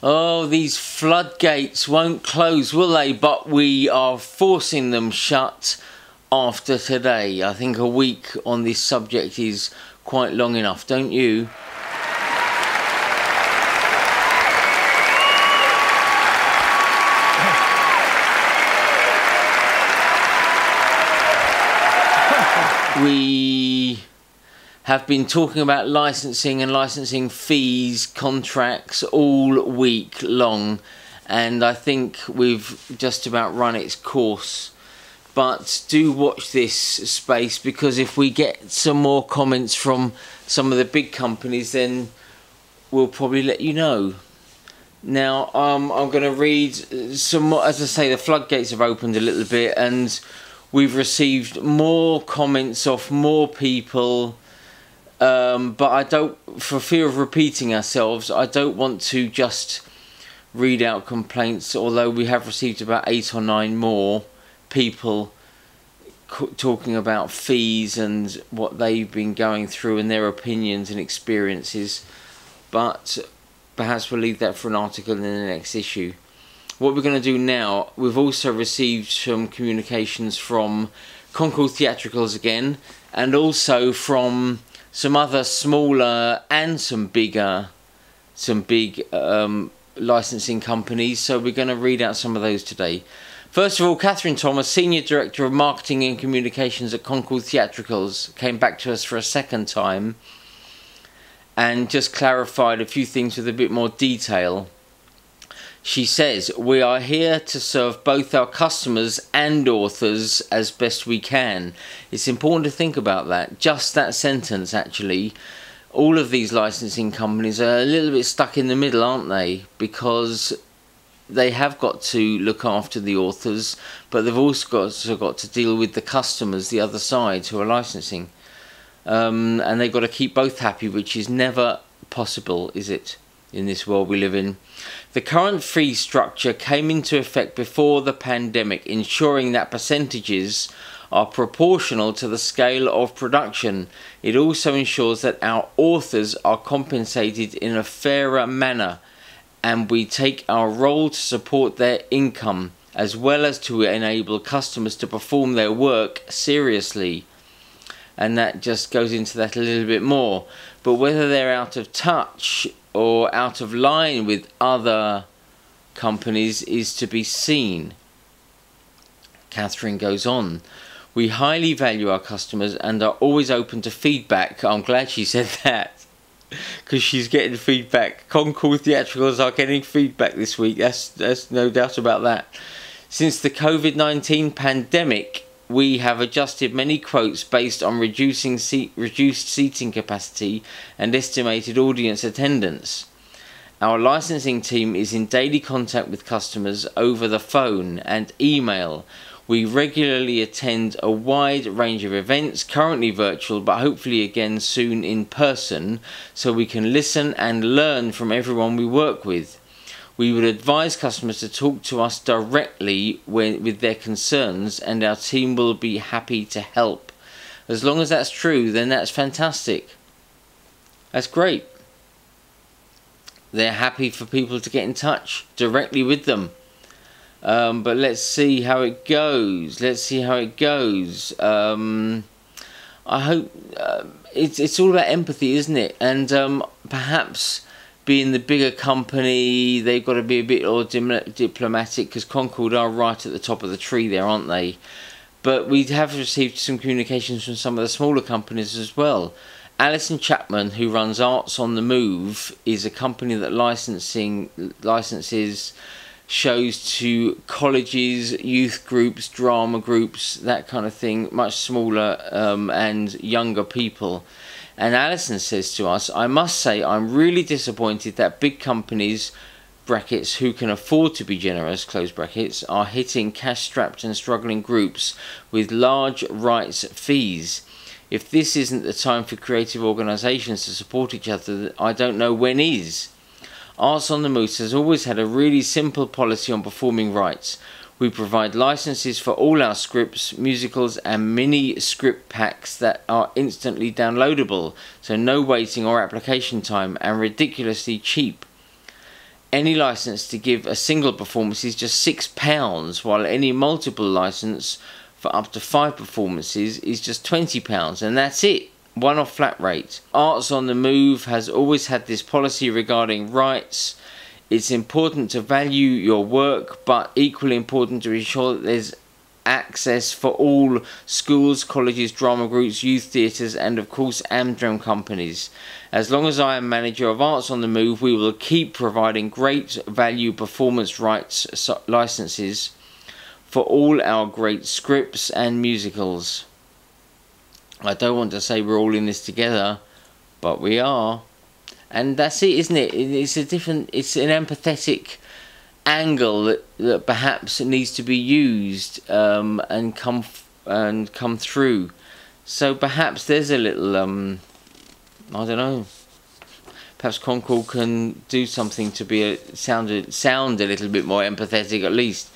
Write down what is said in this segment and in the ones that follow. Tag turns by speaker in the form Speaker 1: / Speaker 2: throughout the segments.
Speaker 1: Oh, these floodgates won't close, will they? But we are forcing them shut after today. I think a week on this subject is quite long enough, don't you? We have been talking about licensing and licensing fees, contracts all week long, and I think we've just about run its course. But do watch this space, because if we get some more comments from some of the big companies, then we'll probably let you know. Now I'm going to read some more. As I say, the floodgates have opened a little bit, and we've received more comments off more people. But I don't, for fear of repeating ourselves, I don't want to just read out complaints, although we have received about 8 or 9 more people talking about fees and what they've been going through and their opinions and experiences. But perhaps we'll leave that for an article in the next issue. What we're going to do now, we've also received some communications from Concord Theatricals again, and also from some other smaller and some big licensing companies. So we're going to read out some of those today. First of all, Catherine Thomas, Senior Director of Marketing and Communications at Concord Theatricals, came back to us for a second time and just clarified a few things with a bit more detail. She says, "We are here to serve both our customers and authors as best we can." It's important to think about that. Just that sentence, actually. All of these licensing companies are a little bit stuck in the middle, aren't they? Because they have got to look after the authors, but they've also got to deal with the customers, the other side, who are licensing. And they've got to keep both happy, which is never possible, is it, in this world we live in? The current fee structure came into effect before the pandemic, ensuring that percentages are proportional to the scale of production. It also ensures that our authors are compensated in a fairer manner, and we take our role to support their income, as well as to enable customers to perform their work seriously. And that just goes into that a little bit more. But whether they're out of touch or out of line with other companies is to be seen. Catherine goes on, "We highly value our customers and are always open to feedback." I'm glad she said that, because she's getting feedback. Concord Theatricals are getting feedback this week. There's no doubt about that. "Since the COVID-19 pandemic, we have adjusted many quotes based on reduced seating capacity and estimated audience attendance. Our licensing team is in daily contact with customers over the phone and email. We regularly attend a wide range of events, currently virtual, but hopefully again soon in person, so we can listen and learn from everyone we work with. We would advise customers to talk to us directly with their concerns, and our team will be happy to help." As long as that's true, then that's fantastic. That's great. They're happy for people to get in touch directly with them. But let's see how it goes. I hope it's all about empathy, isn't it? And perhaps being the bigger company, they've got to be a bit more diplomatic, because Concord are right at the top of the tree there, aren't they? But we have received some communications from some of the smaller companies as well. Alison Chapman, who runs Arts on the Move, is a company that licenses shows to colleges, youth groups, drama groups, that kind of thing, much smaller and younger people. And Alison says to us, "I must say I'm really disappointed that big companies, brackets, who can afford to be generous, close brackets, are hitting cash-strapped and struggling groups with large rights fees. If this isn't the time for creative organisations to support each other, I don't know when is. Arts on the Moose has always had a really simple policy on performing rights. We provide licenses for all our scripts, musicals and mini script packs that are instantly downloadable, so no waiting or application time, and ridiculously cheap. Any license to give a single performance is just £6, while any multiple license for up to 5 performances is just £20, and that's it. One-off flat rate. Arts on the Move has always had this policy regarding rights. It's important to value your work, but equally important to ensure that there's access for all schools, colleges, drama groups, youth theatres, and of course Amdram companies. As long as I am manager of Arts on the Move, we will keep providing great value performance rights licenses for all our great scripts and musicals. I don't want to say we're all in this together, but we are. And that's it, isn't it? It's an empathetic angle that perhaps needs to be used and come through. So perhaps there's a little I don't know. Perhaps Concord can do something to sound a little bit more empathetic, at least.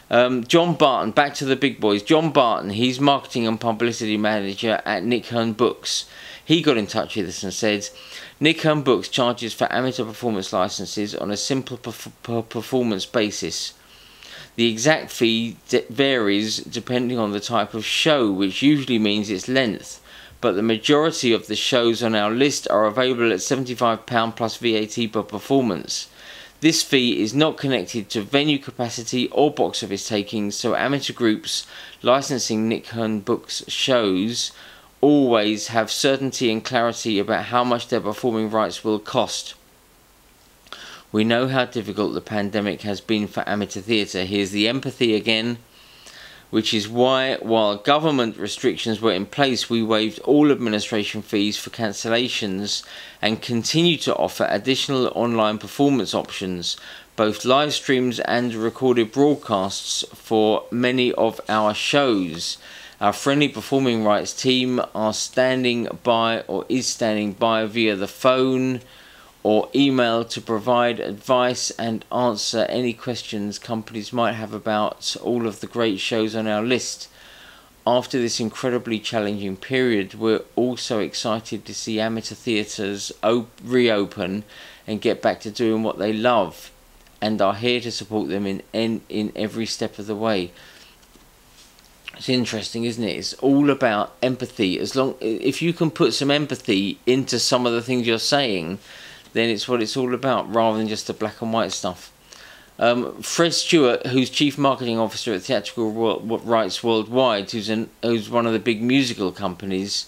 Speaker 1: John Barton, back to the big boys. John Barton, he's marketing and publicity manager at Nick Hearn Books. He got in touch with us and said, Nick Hearn Books charges for amateur performance licenses on a simple performance basis. The exact fee varies depending on the type of show, which usually means its length, but the majority of the shows on our list are available at £75 plus VAT per performance. This fee is not connected to venue capacity or box office takings, so amateur groups licensing Nick Hearn Books shows always have certainty and clarity about how much their performing rights will cost. We know how difficult the pandemic has been for amateur theatre. Here's the empathy again, which is why, while government restrictions were in place, we waived all administration fees for cancellations and continue to offer additional online performance options, both live streams and recorded broadcasts for many of our shows. Our friendly performing rights team are standing by or is standing by via the phone or email to provide advice and answer any questions companies might have about all of the great shows on our list. After this incredibly challenging period, we're also excited to see amateur theatres reopen and get back to doing what they love, and are here to support them in every step of the way. It's interesting, isn't it? It's all about empathy. If you can put some empathy into some of the things you're saying, then it's what it's all about, rather than just the black and white stuff. Fred Stewart, who's Chief Marketing Officer at Theatrical Rights Worldwide, who's one of the big musical companies,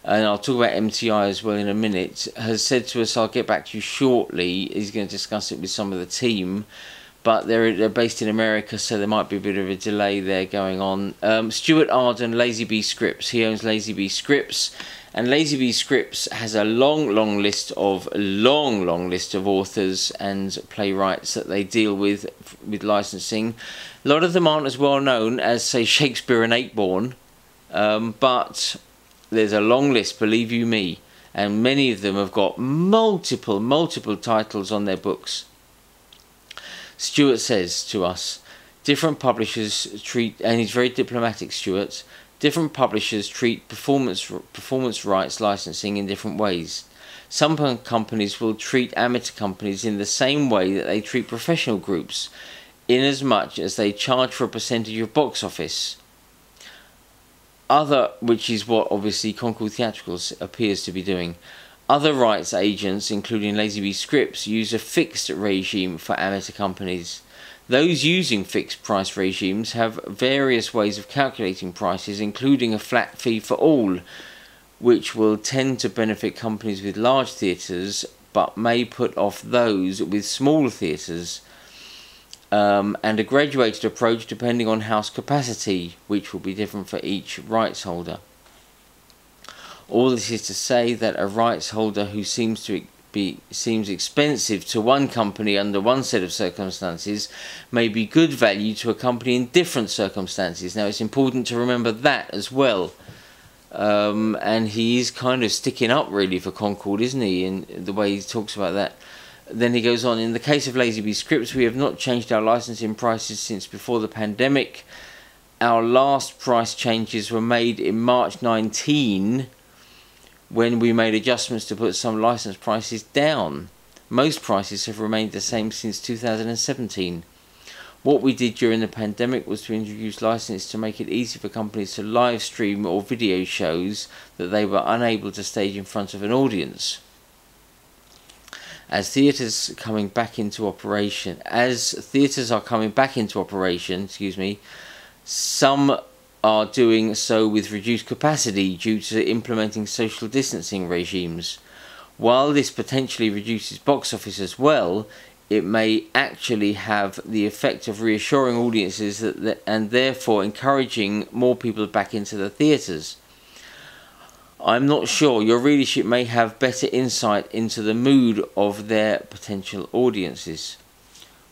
Speaker 1: and I'll talk about MTI as well in a minute, has said to us, I'll get back to you shortly. He's going to discuss it with some of the team, but they're based in America, so there might be a bit of a delay there going on. Stuart Arden, Lazy Bee Scripts. He owns Lazy Bee Scripts, and Lazy Bee Scripts has a long list of authors and playwrights that they deal with licensing. A lot of them aren't as well known as, say, Shakespeare and Ayckbourn, but there's a long list, believe you me, and many of them have got multiple titles on their books. Stuart says to us, different publishers treat, and he's very diplomatic, Stuart, different publishers treat performance rights licensing in different ways. Some companies will treat amateur companies in the same way that they treat professional groups, in as much as they charge for a percentage of box office. Which is what obviously Concord Theatricals appears to be doing. Other rights agents, including Lazy Bee Scripts, use a fixed regime for amateur companies. Those using fixed price regimes have various ways of calculating prices, including a flat fee for all, which will tend to benefit companies with large theatres, but may put off those with small theatres, and a graduated approach depending on house capacity, which will be different for each rights holder. All this is to say that a rights holder who seems expensive to one company under one set of circumstances may be good value to a company in different circumstances. Now, it's important to remember that as well. And he is kind of sticking up really for Concord, isn't he, in the way he talks about that. Then he goes on, in the case of Lazy Bee Scripts, we have not changed our licensing prices since before the pandemic. Our last price changes were made in March 19, when we made adjustments to put some license prices down. Most prices have remained the same since 2017. What we did during the pandemic was to introduce licenses to make it easy for companies to live stream or video shows that they were unable to stage in front of an audience. As theatres are coming back into operation, some are doing so with reduced capacity due to implementing social distancing regimes. While this potentially reduces box office as well, it may actually have the effect of reassuring audiences and therefore encouraging more people back into the theatres. I'm not sure. Your readership may have better insight into the mood of their potential audiences.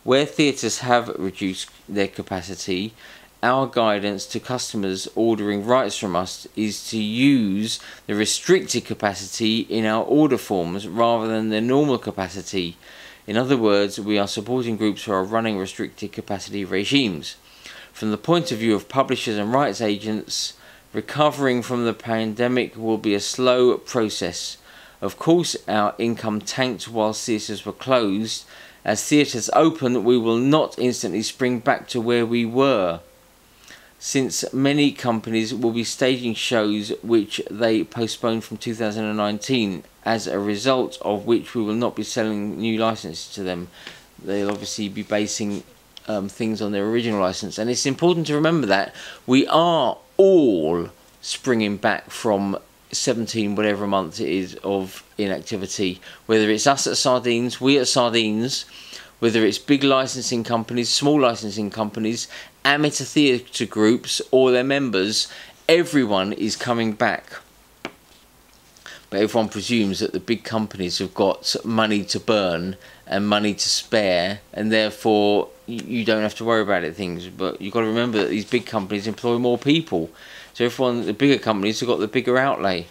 Speaker 1: Where theatres have reduced their capacity, our guidance to customers ordering rights from us is to use the restricted capacity in our order forms rather than the normal capacity. In other words, we are supporting groups who are running restricted capacity regimes. From the point of view of publishers and rights agents, recovering from the pandemic will be a slow process. Of course, our income tanked whilst theatres were closed. As theatres open, we will not instantly spring back to where we were, since many companies will be staging shows which they postponed from 2019, as a result of which we will not be selling new licenses to them. They'll obviously be basing things on their original license, and it's important to remember that we are all springing back from 17 whatever month it is of inactivity, whether it's us at Sardines, we at Sardines, whether it's big licensing companies, small licensing companies, amateur theatre groups or their members. Everyone is coming back. But everyone presumes that the big companies have got money to burn and money to spare, and therefore you don't have to worry about things. But you've got to remember that these big companies employ more people. So the bigger companies have got the bigger outlay.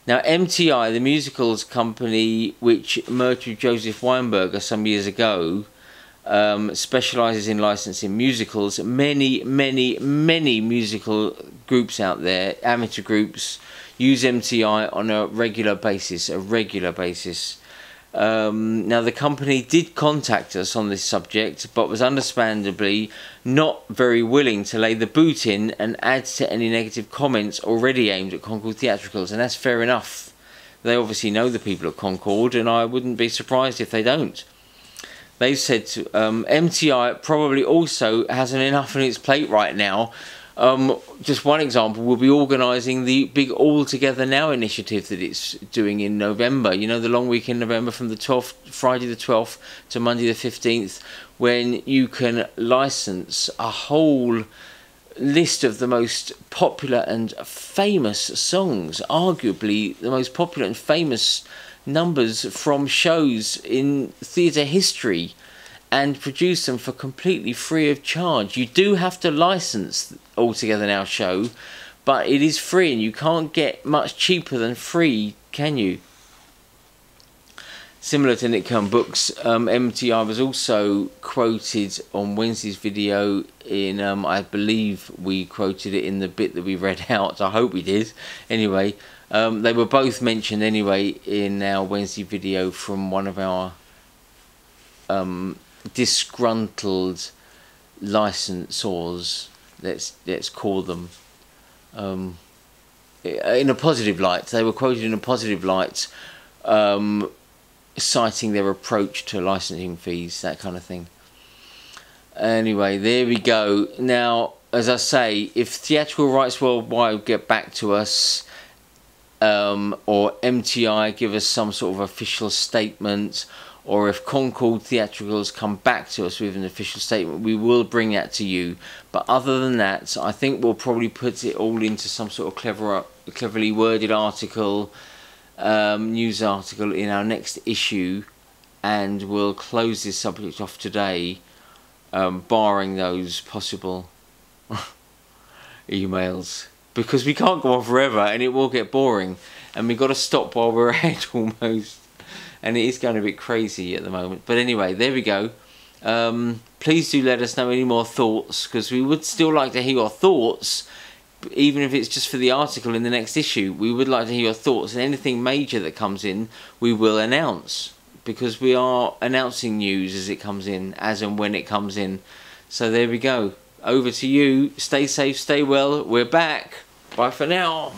Speaker 1: Now MTI, the musicals company which merged with Joseph Weinberger some years ago, specialises in licensing musicals. Many musical groups out there, amateur groups, use MTI on a regular basis. Now the company did contact us on this subject, but was understandably not very willing to lay the boot in and add to any negative comments already aimed at Concord Theatricals, and that's fair enough. They obviously know the people at Concord, and I wouldn't be surprised if they don't. They've said MTI probably also hasn't enough on its plate right now. Just one example, we'll be organising the big All Together Now initiative that it's doing in November. You know, the long week in November from the 12th, Friday the 12th to Monday the 15th, when you can license a whole list of the most popular and famous songs, arguably the most popular and famous numbers from shows in theatre history, and produce them for completely free of charge. You do have to license All Together Now show, but it is free, and you can't get much cheaper than free, can you? Similar to Nick Kern Books, MTI was also quoted on Wednesday's video in, I believe we quoted it in the bit that we read out. I hope we did. Anyway, they were both mentioned anyway in our Wednesday video from one of our disgruntled licensors, let's call them, in a positive light. They were quoted in a positive light, citing their approach to licensing fees, that kind of thing. Anyway, there we go. Now, as I say, if Theatrical Rights Worldwide get back to us, or MTI give us some sort of official statement, or if Concord Theatricals come back to us with an official statement, we will bring that to you. But other than that, I think we'll probably put it all into some sort of cleverly worded article, news article in our next issue, and we'll close this subject off today, barring those possible emails, because we can't go on forever and it will get boring, and we've got to stop while we're ahead almost. And it is going a bit crazy at the moment. But anyway, there we go. Please do let us know any more thoughts, because we would still like to hear your thoughts, even if it's just for the article in the next issue. We would like to hear your thoughts, and anything major that comes in, we will announce, because we are announcing news as it comes in, as and when it comes in. So there we go. Over to you. Stay safe, stay well. We're back. Bye for now.